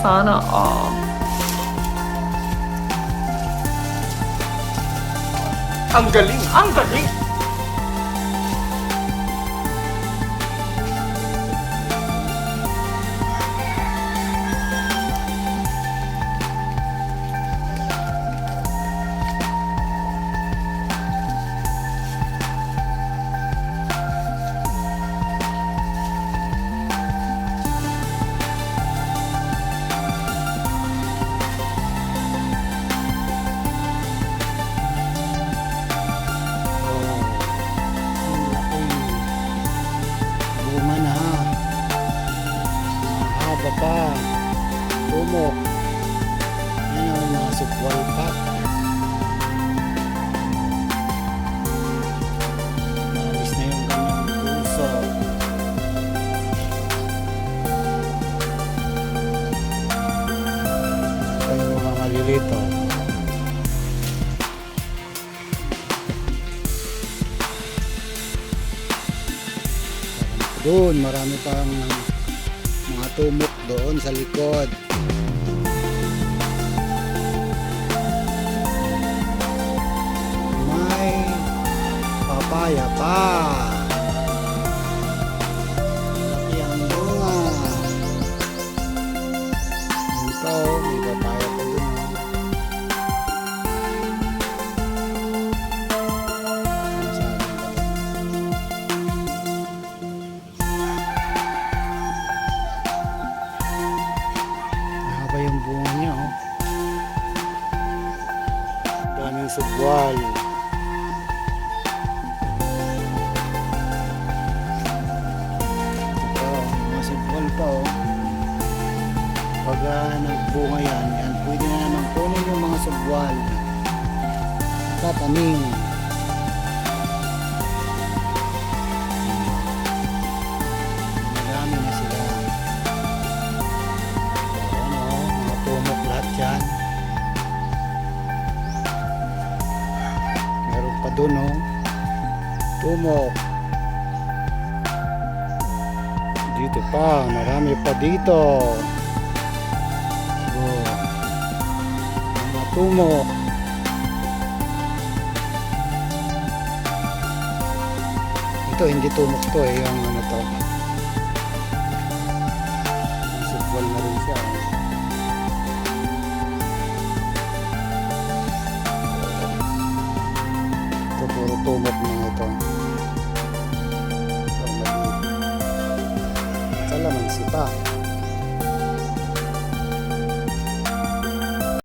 Sana all. Ang galing! Ang galing! Bunga na. Mahaba pa. Tumok. Yan ang mga sukwal pa. Naalis na yung kanyang puso. Ito yung mga malilito. Doon, marami pang mga tumok doon sa likod. May papaya pa. Laki ang bunga. Ito, may papaya pa doon. Mahaba yung bunga niya, oh. Daming subwal. Ito, mga subwal pa, oh. Pag nagbunga yan, pwede na naman kunin yung mga subwal. Tatanim. Marami na sila. Mga tumok lahat yan. Meron pa dun, oh. Tumok. Dito pa, marami pa dito. Oh. Mga tumok. Ito, hindi tumok to, eh. Yung ano to. Subwal na rin siya, oh. Ito, puro tumok na ito. Ito, maliit. Kalamansi pa.